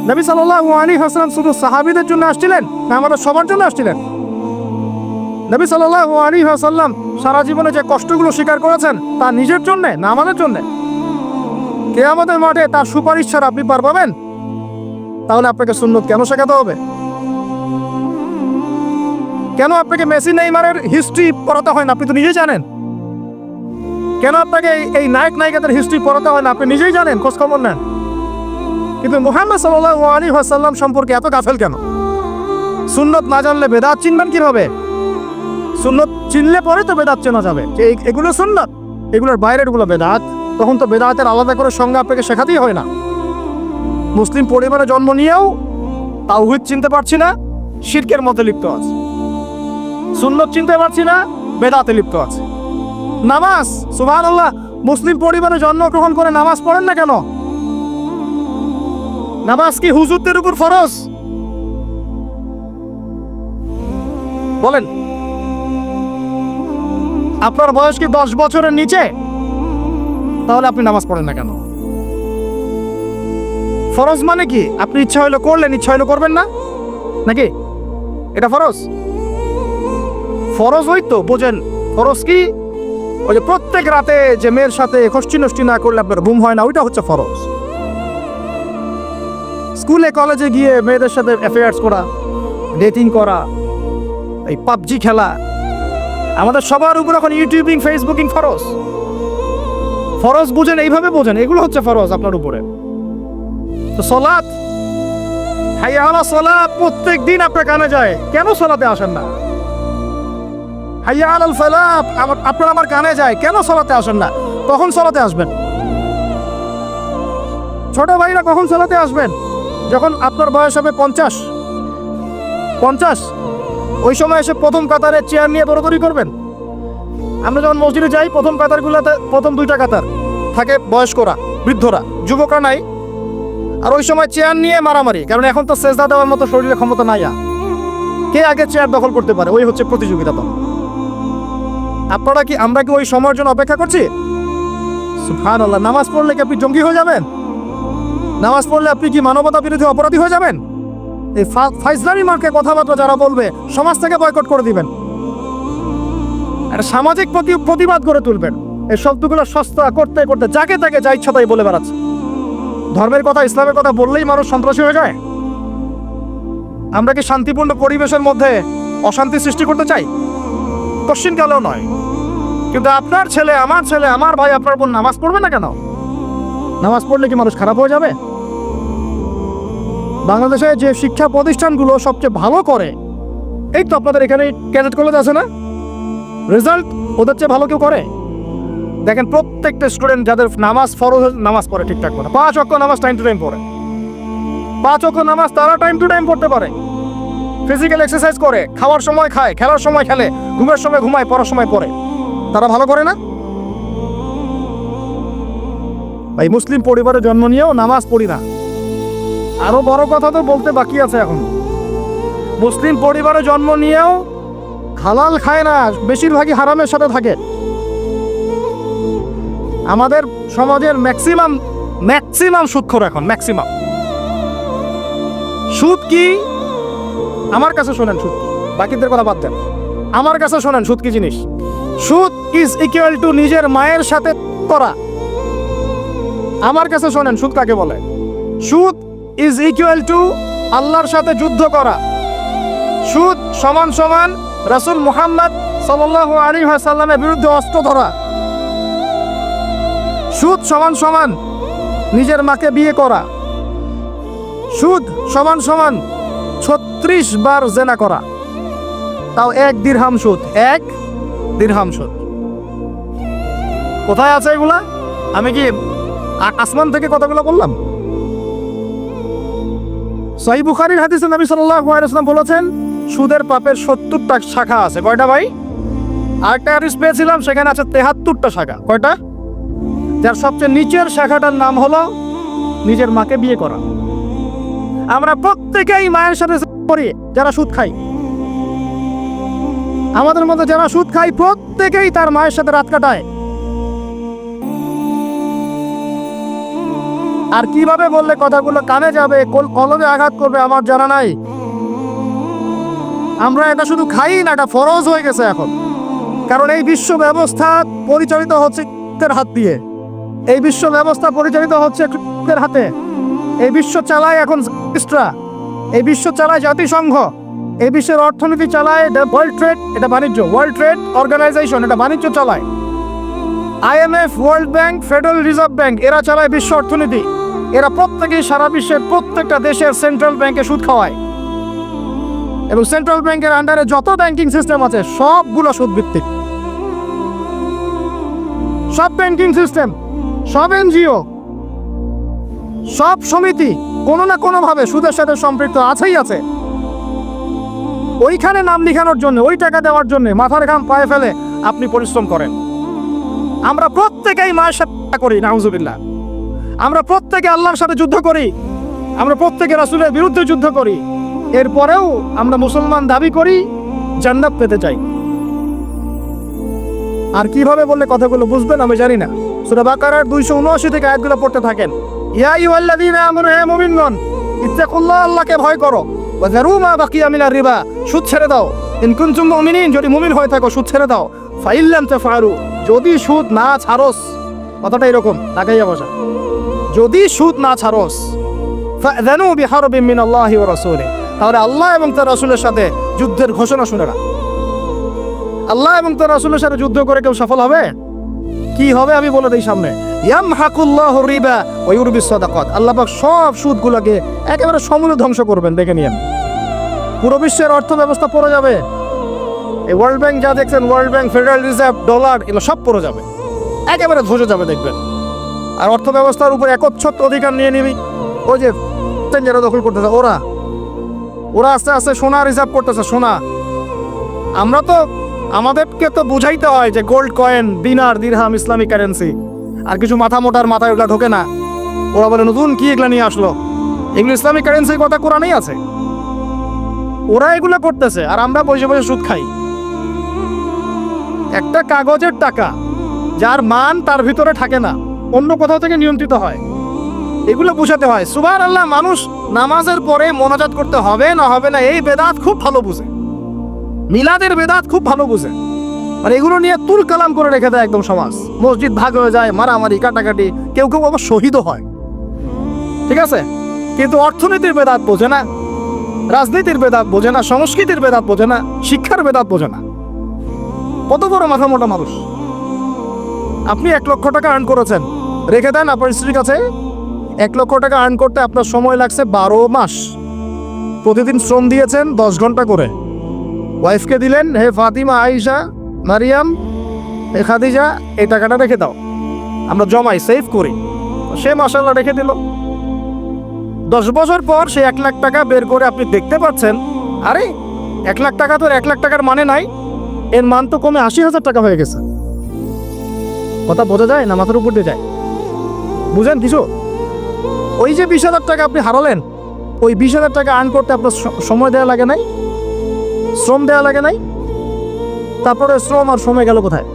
নবী সাল্লাল্লাহু আলাইহি ওয়াসাল্লাম শুধু সাহাবীদের জন্য আসছিলেন না আমাদের সবার জন্য আসছিলেন? নবী সাল্লাল্লাহু আলাইহি ওয়াসাল্লাম সারা জীবনে যে কষ্টগুলো স্বীকার করেছেন তা নিজের জন্য না আমাদের জন্য? কিয়ামতের মাঠে তার সুপারিশ ছাড়া আপনি পার পাবেন? তাহলে আপনাকে সুন্নত কেন শেখাতে হবে? কেন আপনাকে মেসি নেইমারের হিস্ট্রি পড়াতে হয় না? আপনি তো নিজেই জানেন। কেন আপনাকে এই নায়ক নায়িকাদের হিস্ট্রি পড়াতে হয় না? আপনি নিজেই জানেন, খোঁজ খবর নেন। কিন্তু মুহাম্মদ সাল্লাল্লাহু আলাইহি ওয়াসাল্লাম সম্পর্কে এত গাফেল কেন? সুন্নত না জানলে বেদাত চিনবেন কিভাবে? সুন্নত চিনলে পরে তো বেদাত চেনা যাবে যে এগুলো সুন্নত, এগুলোর বাইরের গুলো বেদাত। তখন তো বেদাতের আলাদা করে সংজ্ঞা আপনাকে শেখাতেই হয় না। মুসলিম পরিবারে জন্ম নিয়েও তাওহীদ চিনতে পারছি না, শিরকের মধ্যে লিপ্ত আছে। সুন্নত চিনতে পারছি না, বেদাতে লিপ্ত আছে। নামাজ, সুবহানাল্লাহ, মুসলিম পরিবারে জন্মগ্রহণ করে নামাজ পড়েন না কেন? নামাজ কি হুজুরদের উপর ফরজ? বলেন। আপনার বয়স কি 10 বছরের নিচে? তাহলে আপনি নামাজ পড়েন না কেন? ফরজ মানে কি? আপনি ইচ্ছা হইলো করলেন, ইচ্ছা হইলো করবেন না, নাকি এটা ফরজ? ফরজ হইতো বোঝেন। ফরজ কি? ওই যে প্রত্যেক রাতে যে মেয়ের সাথে খষ্টি নষ্টি না করলে আপনার ঘুম হয় না, ওইটা হচ্ছে ফরজ। স্কুলে কলেজে গিয়ে মেয়েদের সাথে অ্যাফেয়ার্স করা, ডেটিং করা, এই পাবজি খেলা, আমাদের সবার উপর এখন ইউটিউবিং, ফেসবুকিং ফরজ। ফরজ বুঝেন, এইভাবে বোঝেন, এগুলো হচ্ছে ফরজ আপনার উপরে। তো সালাত, হাইয়া আলা সালাত প্রত্যেক দিন আপনার কানে যায়, কেন সালাতে আসেন না? হাইয়া আলাল ফালাহ আপনার আমার কানে যায়, কেন সালাতে আসেন না? কখন সালাতে আসবেন? ছোট ভাইরা কখন সালাতে আসবেন? যখন আপনার বয়স হবে 50, ওই সময় এসে প্রথম কাতারে চেয়ার নিয়ে দৌড়াদৌড়ি করবেন। আমরা যখন মসজিদে যাই, প্রথম কাতারগুলোতে প্রথম 2টা কাতার থাকে বয়স্করা, বৃদ্ধরা, যুবকরা নাই। আর ওই সময় চেয়ার নিয়ে মারামারি, কারণ এখন তো সেজদা দেওয়ার মতো শরীরে ক্ষমতা নাই। কে আগে চেয়ার দখল করতে পারে, ওই হচ্ছে প্রতিযোগিতা। তো আমরা কি ওই সময়ের জন্য অপেক্ষা করছি? সুবহানাল্লাহ। নামাজ পড়লে কি আপনি জঙ্গি হয়ে যাবেন? নামাজ পড়লে আপনি কি মানবতা বিরোধী অপরাধী হয়ে যাবেন? এই ফাইজলামি মার্কে কথাবার্তা যারা বলবে, সমাজ থেকে বয়কট করে দিবেন, একটা সামাজিক প্রতিবাদ করে তুলবেন। এই শব্দগুলো সস্তা করতে করতে যাকে তাকে যা ইচ্ছা তাই বলে বেড়াচ্ছে। ধর্মের কথা, ইসলামের কথা বললেই মানুষ সন্ত্রাসী হয়ে যায়। আমরা কি শান্তিপূর্ণ পরিবেশের মধ্যে অশান্তি সৃষ্টি করতে চাই? কোশ্চিনকালেও নয়। কিন্তু আপনার ছেলে, আমার ভাই, আপনার বোন নামাজ পড়বে না কেন? নামাজ পড়লে কি মানুষ খারাপ হয়ে যাবে? বাংলাদেশে যে শিক্ষা প্রতিষ্ঠানগুলো সবচেয়ে ভালো করে, এই তো আপনাদের এখানে ক্যাডেট কলেজ আছে না, রেজাল্ট ওদের চেয়ে ভালো কেউ করে? দেখেন প্রত্যেকটা স্টুডেন্ট যাদের নামাজ ফরজ, নামাজ পড়ে ঠিকঠাক করে, 5 ওয়াক্ত নামাজ টাইম টু টাইম পড়ে। 5 ওয়াক্ত নামাজ তারা টাইম টু টাইম পড়তে পারে, ফিজিক্যাল এক্সারসাইজ করে, খাওয়ার সময় খায়, খেলার সময় খেলে, ঘুমের সময় ঘুমায়, পড়ার সময় পড়ে। তারা ভালো করে না? ভাই, মুসলিম পরিবারে জন্ম নিয়েও নামাজ পড়ি না। আরো বড় কথা তো বলতে বাকি আছে এখন। মুসলিম পরিবারে জন্ম নিয়েও হালাল খায় না, বেশিরভাগই হারামের সাথে থাকে। আমাদের সমাজের ম্যাক্সিমাম সুদখোর এখন, ম্যাক্সিমাম। সুদ কি? আমার কাছে শোনেন সুদ কি, বাকিদের কথা বাদ দেন। আমার কাছে শোনেন সুদ কি জিনিস। সুদ ইজ ইকুয়াল টু নিজের মায়ের সাথে করা। আমার কাছে শোনেন সুদ কাকে বলে। সুদ ইজ ইকুয়াল টু আল্লাহর সাথে যুদ্ধ করা। সুদ সমান সমান রাসূল মুহাম্মদ সাল্লাল্লাহু আলাইহি ওয়াসাল্লামের বিরুদ্ধে অস্ত্র ধরা। সুদ সমান সমান নিজের মাকে বিয়ে করা। সুদ সমান সমান 36 বার জেনা করা, তাও 1 দিরহাম সুদ। 1 দিরহাম সুদ কোথায় আছে এগুলা? আমি কি আসমান থেকে কথাগুলো বললাম? সহিহ বুখারীর হাদিসে নবী সাল্লাল্লাহু আলাইহি ওয়াসাল্লাম বলেছেন, সুদের পাপের 70টা শাখা আছে। কয়টা ভাই? আরেকটা হাদিস পেয়েছিলাম, সেখানে আছে 73টা শাখা। কয়টা? যার সবচেয়ে নিচের শাখাটার নাম হলো নিজের মাকে বিয়ে করা। আমরা প্রত্যেকেই মায়ের সাথে করি যারা সুদ খাই। আমাদের মধ্যে যারা সুদ খাই প্রত্যেকেই তার মায়ের সাথে রাত কাটায়। আর কিভাবে বললে কথাগুলো কানে যাবে, কলবে আঘাত করবে আমার জানা নাই। আমরা এটা শুধু খাই না, এটা ফরজ হয়ে গেছে এখন। কারণ এই বিশ্ব ব্যবস্থা পরিচালিত হচ্ছে হাত দিয়ে, এই বিশ্ব ব্যবস্থা পরিচালিত হচ্ছে হাতে। এই বিশ্ব চালায় এখন এই বিশ্ব চালায় জাতিসংঘ, এই বিশ্বের অর্থনীতি চালায় ওয়ার্ল্ড ট্রেড, এটা বাণিজ্য, ওয়ার্ল্ড ট্রেড অর্গানাইজেশন, এটা বাণিজ্য চালায়। IMF, world bank, federal reserve bank, এরা চালায় বিশ্ব অর্থনীতি। এরা প্রত্যেকেই সারা বিশ্বের প্রত্যেকটা দেশের সেন্ট্রাল ব্যাংকে সুদ খাওয়ায়, এবং সেন্ট্রাল ব্যাংকের আন্ডারে যত ব্যাংকিং সিস্টেম আছে সবগুলো সুদ ভিত্তিক। সব ব্যাংকিং সিস্টেম, সব NGO, সব সমিতি কোনো না কোনো ভাবে সুদের সাথে সম্পৃক্ত আছেই আছে। ওইখানে নাম লিখানোর জন্য, ওই টাকা দেওয়ার জন্য মাথার ঘাম পায়ে ফেলে আপনি পরিশ্রম করেন। আমরা প্রত্যেকেই মায়ের সাথে করি, নাউজুবিল্লাহ। আমরা প্রত্যেকে আল্লাহর সাথে যুদ্ধ করি, আমরা প্রত্যেকে রাসূলের বিরুদ্ধে যুদ্ধ করি। এরপরেও আমরা মুসলমান দাবি করি, জান্নাত পেতে চাই। আর কিভাবে বললে কথাগুলো বুঝবেন আমি জানি না। সূরা বাকারার 279 থেকে আয়াতগুলো পড়তে থাকেন। ইয়া আইয়ুহাল্লাযীনা আমানু, হে মুমিনগণ, ইত্তাকুল্লাহ, আল্লাহকে ভয় করো। ওয়া যারু মা বাকিয়া মিনার রিবা, সুদ ছেড়ে দাও। ইন কুনতুম মুমিনিন, যদি মুমিন হয়ে থাকো সুদ ছেড়ে দাও। ফাইল লাম তাফআলু, যদি সুদ না ছাড়োস, কথাটা এরকম লাগাইয়া বসা, যদি সুদ না ছাড়োস, ফাযানু বিহারবিন মিনাল্লাহি ওয়া রাসূলিহি, তাহলে আল্লাহ এবং তার রাসূলের সাথে যুদ্ধের ঘোষণা শুনে রাখ। আল্লাহ এবং তার রাসূলের সাথে যুদ্ধ করে কেউ সফল হবে? কি হবে আমি বলে দেই সামনে। ইয়ামহাকুল্লাহু রিবা ওয়া ইউরবিস সাদাকাত, আল্লাহ পাক সব সুদগুলোকে একেবারে সমূলে ধ্বংস করবেন, দেখে নিয়েন। পুরো বিশ্বের অর্থ ব্যবস্থা পড়ে যাবে। এই ওয়ার্ল্ড ব্যাংক যা দেখছেন, world bank, federal reserve, dollar, এগুলো সব পড়ে যাবে, একেবারে ধসে যাবে দেখবেন। আর অর্থ ব্যবস্থার উপর একচ্ছত্র অধিকার নিয়ে নিবি ওই যে যারা দখল করতেছে, ওরা আস্তে আস্তে সোনা রিজার্ভ করতেছে, সোনা। আমরা তো, আমাদেরকে তো বুঝাইতে হয় যে গোল্ড কয়েন, দিনার, দিরহাম ইসলামিক কারেন্সি। আর কিছু মাথা মোটার মাথায় ওগুলা ঢোকে না, ওরা বলে নতুন কি এগুলা নিয়ে আসলো। এগুলো ইসলামিক কারেন্সির কথা কোরআনেই আছে। ওরা এগুলো করতেছে আর আমরা বসে বসে সুদ খাই। একটা কাগজের টাকা যার মান তার ভিতরে থাকে না, অন্য কোথাও থেকে নিয়ন্ত্রিত হয়, এগুলো বুঝাতে হয়। সুবহানাল্লাহ, মানুষ নামাজের পরে মোনাজাত করতে হবে না হবে না এই বেদাত খুব ভালো বুঝে, মিলাদের বেদাত খুব ভালো বুঝে। আর এগুলো নিয়ে তুল কালাম করে রেখে দেয় একদম সমাজ। মসজিদ ভাগ হয়ে যায়, মারামারি, কাটাকাটি, কেউ কেউ আবার শহীদও হয়, ঠিক আছে। কিন্তু অর্থনীতির বেদাত বোঝে না, রাজনীতির বেদাত বোঝে না, সংস্কৃতির বেদাত বোঝে না, শিক্ষার বেদাত বোঝে না। কত বড় মাথা মোটা মানুষ। আপনি 1 লক্ষ টাকা আর্ন করেছেন, রেখে দেন আপনার স্ত্রীর কাছে। 1 লক্ষ টাকা আর্ন করতে আপনার সময় লাগছে 12 মাস। প্রতিদিন শ্রম দিয়েছেন 10 ঘন্টা করে। ওয়াইফকে দিলেন, হে ফাতিমা, আয়েশা, মারিয়াম, হে খাদিজা, এই টাকাটা রেখে দাও, আমরা জমাই, সেভ করি। সে মাশাআল্লাহ রেখে দিল। 10 বছর পর সে 1 লাখ টাকা বের করে আপনি দেখতে পাচ্ছেন, আরে 1 লাখ টাকা তো 1 লাখ টাকার মানে নাই, এর মান তো কমে 80,000 টাকা হয়ে গেছে। কথা বোঝা যায় না? মাথার উপর দিয়ে যায়, বুঝেন কিছু? ওই যে 20,000 টাকা আপনি হারালেন, ওই 20,000 টাকা আর্ন করতে আপনার সময় দেওয়া লাগে নাই, শ্রম দেওয়া লাগে নাই। তারপরে শ্রম আর সময় গেল কোথায়?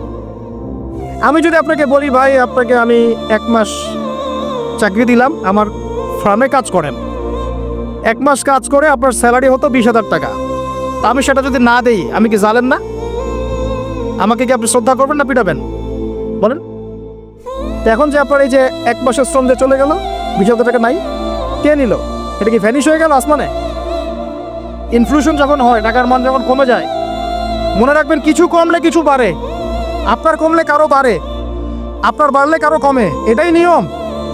আমি যদি আপনাকে বলি, ভাই আপনাকে আমি 1 মাস চাকরি দিলাম, আমার ফার্মে কাজ করেন, 1 মাস কাজ করে আপনার স্যালারি হতো 20,000 টাকা, তা আমি সেটা যদি না দেই, আমি কি জালেম না? আমাকে কি আপনি শ্রদ্ধা করবেন না পিটাবেন বলেন? এখন যে আপনার এই যে 1 মাসের শ্রম যে চলে গেল, 20,000 টাকা নাই, কে নিল? এটা কি ভ্যানিশ হয়ে গেল আসমানে? ইনফ্লেশন যখন হয়, টাকার মান যখন কমে যায়, মনে রাখবেন কিছু কমলে কিছু বাড়ে। আপনার কমলে কারো বাড়ে, আপনার বাড়লে কারো কমে, এটাই নিয়ম।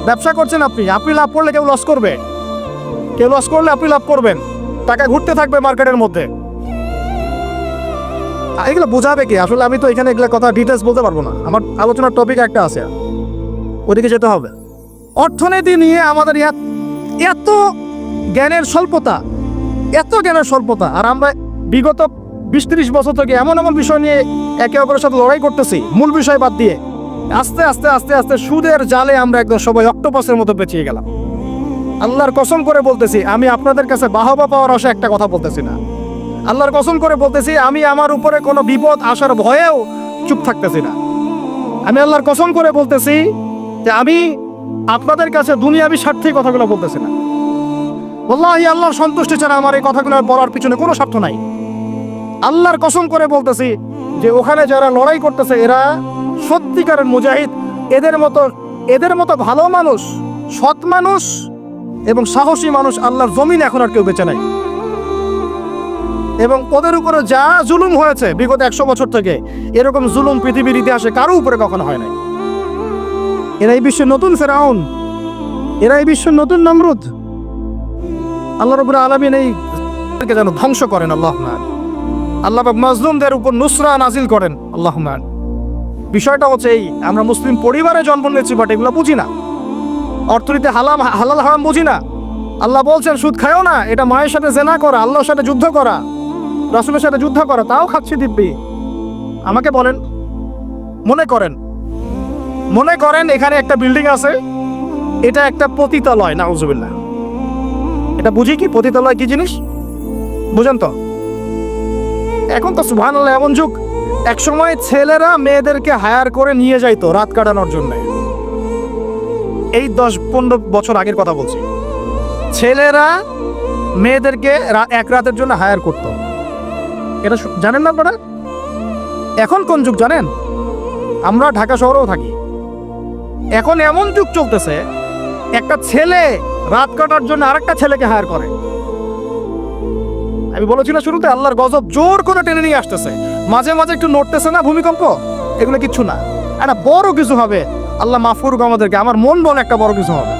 ব্যবসা করছেন আপনি, আপনি লাভ করলে কেউ লস করবে, কেউ লস করলে আপনি লাভ করবেন। টাকা ঘুরতে থাকবে মার্কেটের মধ্যে। এগুলো বোঝাবে কি? আসলে আমি তো এখানে এগুলো কথা ডিটেলস বলতে পারবো না, আমার আলোচনার টপিক একটা আছে, ওদিকে যেতে হবে। অর্থনীতি নিয়ে আমাদের এত জ্ঞানের স্বল্পতা, এত জ্ঞানের স্বল্পতা। আর আমরা বিগত 20-30 বছর থেকে এমন এমন বিষয় নিয়ে একে অপরের সাথে লড়াই করতেছি, মূল বিষয় বাদ দিয়ে। আস্তে আস্তে আস্তে আস্তে সুদের জালে আমরা একদম সবাই অক্টোপাসের মতো পেঁচিয়ে গেলাম। আল্লাহর কসম করে বলতেছি, আমি আপনাদের কাছে বাহবা পাওয়ার আশা একটা কথা বলতেছি না। আল্লাহর কসম করে বলতেছি, আমি আমার উপরে কোনো বিপদ আসার ভয়েও চুপ থাকতেছি না। আমি আল্লাহর কসম করে বলতেছি যে আমি আপনাদের কাছে দুনিয়াবি স্বার্থে কথাগুলো বলতেছি না। ওয়াল্লাহি আল্লাহর সন্তুষ্টি ছাড়া আমার এই কথাগুলো বলার পিছনে কোনো স্বার্থ নাই। আল্লাহর কসম করে বলতেছি যে ওখানে যারা লড়াই করতেছে এরা সত্যিকারের মুজাহিদ। এদের মতো ভালো মানুষ, সৎ মানুষ এবং সাহসী মানুষ আল্লাহর জমিনে এখন আর কেউ বেঁচে নাই। এবং ওদের উপরে যা জুলুম হয়েছে বিগত 100 বছর থেকে, এরকম জুলুম পৃথিবীর ইতিহাসে কারো উপরে কখনো হয় নাই। এরাই বিশ্বের নতুন ফেরাউন, এরাই বিশ্বের নতুন নমরুদ। আল্লাহ রাব্বুল আলামিন এইকে যেন ধ্বংস করেন। আল্লাহ পাক মাজলুমদের উপর নুসরা নাজিল করেন। আল্লাহুম্মা। বিষয়টা হচ্ছে এই, আমরা মুসলিম পরিবারে জন্ম নিয়েছি বাট এগুলো বুঝি না, অর্থনীতি হালাল হারাম বুঝি না। আল্লাহ বলছেন সুদ খায়ও না, এটা মায়ের সাথে জেনা করা, আল্লাহর সাথে যুদ্ধ করা, রাসূলের সাথে যুদ্ধ করা, তাও খাচ্ছি দিব্যি। আমাকে বলেন, মনে করেন এখানে একটা বিল্ডিং আছে, এটা একটা পতিতালয়, নাউজুবিল্লাহ। এটা বুঝি কি পতিতালয় কি জিনিস? বুঝেন তো? এখন তো সুবহানাল্লাহ এমন যুগ, একসময় ছেলেরা মেয়েদেরকে হায়ার করে নিয়ে যাইতো রাত কাটানোর জন্য। এই 10-15 বছর আগের কথা বলছি। ছেলেরা মেয়েদেরকে এক রাতের জন্য হায়ার করত। এটা জানেন না আপনারা? এখন কোন যুগ জানেন? আমরা ঢাকা শহরেও থাকি। এখন এমন যুগ চলতেছে, একটা ছেলে রাত কাটার জন্য আরেকটা ছেলেকে হায়ার করে। আমি বলেছি না শুরুতে, আল্লাহর গজব জোর করে টেনে নিয়ে আসতেছে। মাঝে মাঝে একটু নড়তেছে না ভূমিকম্প, এগুলো কিচ্ছু না, একটা বড় কিছু হবে। আল্লাহ মাফ করুক আমাদেরকে। আমার মন বলে একটা বড় কিছু হবে।